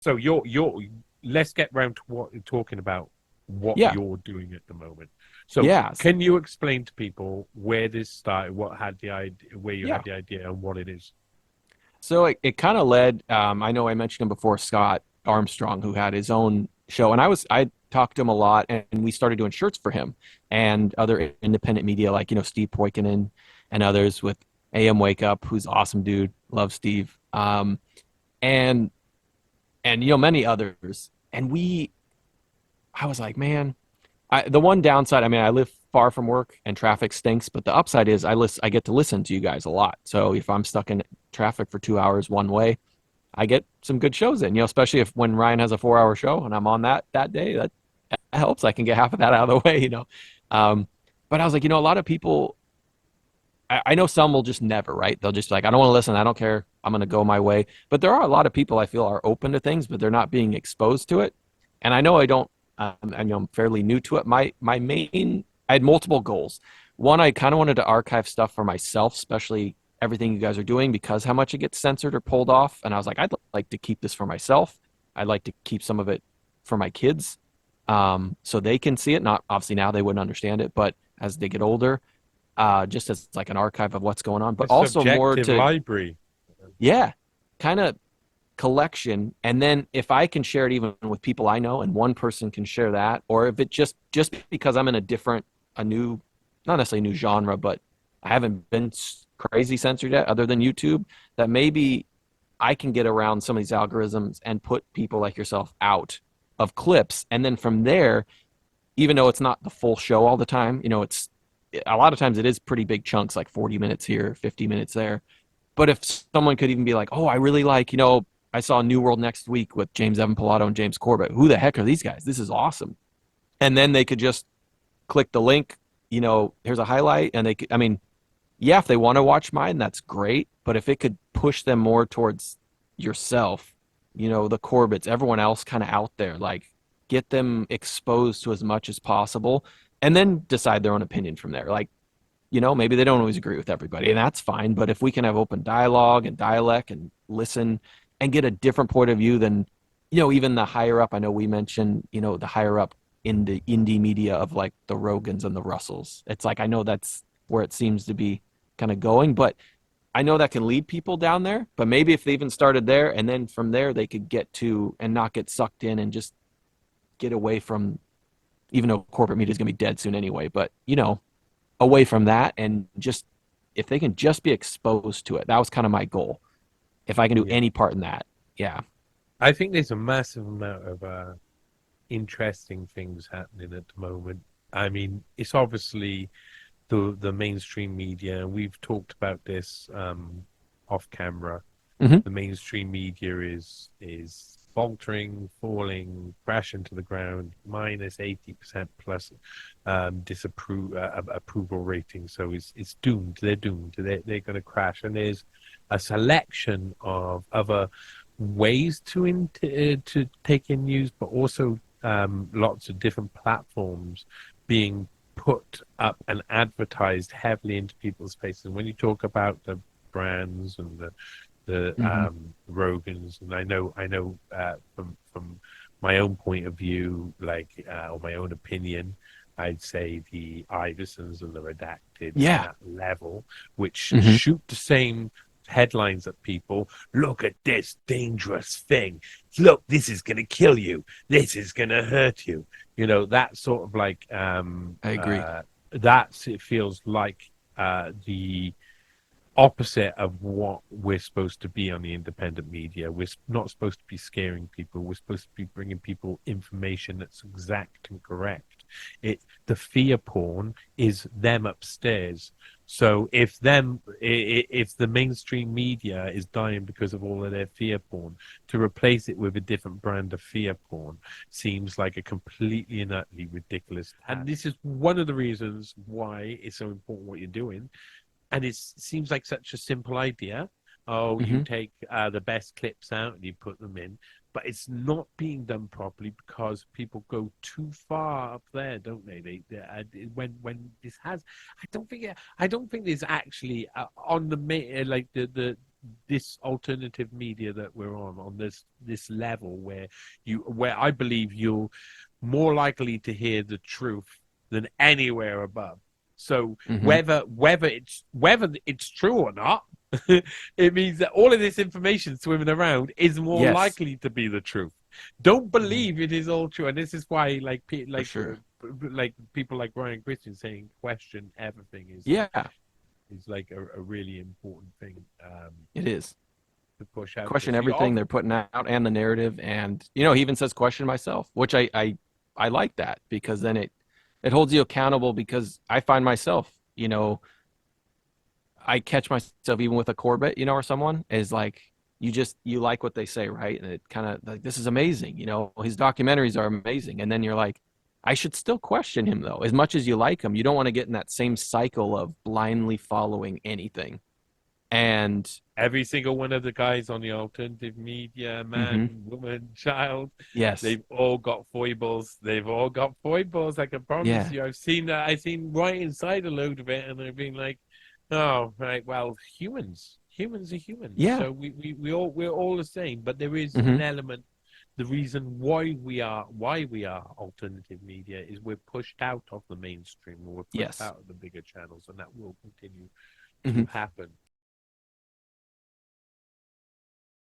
So you're let's get round to talking about what Yeah. you're doing at the moment. So Yeah. can you explain to people where this started, what had the idea, where you Yeah. had the idea, and what it is? So it kind of led, I know I mentioned him before, Scott Armstrong, who had his own show. And I talked to him a lot, and we started doing shirts for him and other independent media like, Steve Poikonen and others with AM Wake Up, who's awesome dude. Love Steve. And, many others. And I was like, man, the one downside, I mean, I live far from work and traffic stinks, but the upside is I get to listen to you guys a lot. So if I'm stuck in traffic for 2 hours one way, I get some good shows in, especially if when Ryan has a 4 hour show and I'm on that day, that helps. I can get half of that out of the way. Um, but I was like, a lot of people, I know some will just never, right? They'll just like, I don't want to listen. I don't care. I'm going to go my way. But there are a lot of people I feel are open to things, but they're not being exposed to it. And I know I don't, I know I'm fairly new to it. I had multiple goals. One, I kind of wanted to archive stuff for myself, especially everything you guys are doing, because how much it gets censored or pulled off. And I was like, I'd like to keep this for myself. I'd like to keep some of it for my kids, so they can see it. Not obviously now they wouldn't understand it, but as they get older, just as like an archive of what's going on, but A also more subjective to, library. yeah, kind of collection. And then if I can share it even with people I know and one person can share that, or if it just because I'm in a new, not necessarily new genre, but I haven't been crazy censored yet other than YouTube, that maybe I can get around some of these algorithms and put people like yourself out of clips. And then from there, even though it's not the full show all the time, it's a lot of times it is pretty big chunks, like 40 minutes here, 50 minutes there. But if someone could even be like, oh, I really like, I saw New World Next Week with James Evan Pilato and James Corbett. Who the heck are these guys? This is awesome. And then they could just click the link, here's a highlight. And they could, I mean, yeah, if they want to watch mine, that's great. But if it could push them more towards yourself, the Corbett's, everyone else kind of out there, like get them exposed to as much as possible and then decide their own opinion from there. Like, maybe they don't always agree with everybody, and that's fine. But if we can have open dialogue and dialect and listen and get a different point of view than, even the higher up, I know we mentioned, the higher up in the indie media of like the Rogans and the Russells. It's like, I know that's where it seems to be kind of going, but I know that can lead people down there. But maybe if they even started there and then from there they could get to and not get sucked in and just get away from, even though corporate media is going to be dead soon anyway, but, away from that and just if they can just be exposed to it. That was kind of my goal. If I can do Yeah. any part in that. Yeah. I think there's a massive amount of interesting things happening at the moment. I mean, it's obviously the mainstream media, and we've talked about this off camera. Mm-hmm. The mainstream media is faltering, falling, crashing to the ground, minus 80% plus approval rating. So it's doomed. They're doomed. They're going to crash. And there's a selection of other ways to take in news, but also lots of different platforms being put up and advertised heavily into people's faces. And when you talk about the brands and the Mm-hmm. Rogans, and I know from my own point of view, like or my own opinion, I'd say the Iversons and the Redacted and Yeah. that level, which Mm-hmm. shoot the same headlines at people. Look at this dangerous thing. Look, this is going to kill you. This is going to hurt you. That sort of like I agree. it feels like the opposite of what we're supposed to be on the independent media. We're not supposed to be scaring people. We're supposed to be bringing people information that's exact and correct. The fear porn is them upstairs. So if the mainstream media is dying because of all of their fear porn, to replace it with a different brand of fear porn seems like a completely and utterly ridiculous. And this is one of the reasons why it's so important what you're doing, and it seems like such a simple idea. Oh, you Mm-hmm. take the best clips out and you put them in, but it's not being done properly because people go too far up there, don't they? When this has, I don't think there's actually on the like the this alternative media that we're on this level where I believe you're more likely to hear the truth than anywhere above. So Mm-hmm. whether it's true or not, it means that all of this information swimming around is more Yes, likely to be the truth. Don't Mhm. believe it is all true, and this is why For sure. like people like Brian Christian saying question everything Yeah, is like a really important thing it is. to push out there. Question So everything they're putting out and the narrative, and he even says question myself, which I like that, because then it holds you accountable, because I find myself, I catch myself even with a Corbett, or someone is like, you like what they say, right? And it kind of like, this is amazing, his documentaries are amazing, and then you're like, I should still question him though. As much as you like him, you don't want to get in that same cycle of blindly following anything. And every single one of the guys on the alternative media, mhm, man, woman, child, yes, they've all got foibles. They've all got foibles. I can promise yeah, you. I've seen that. I've seen right inside a load of it, and I've been like, oh, right. Well, humans are humans. yeah, So we're all the same. But there is hmm, an element. The reason why we are alternative media is we're pushed out of the mainstream, or we're pushed yes, out of the bigger channels, and that will continue hmm. to happen.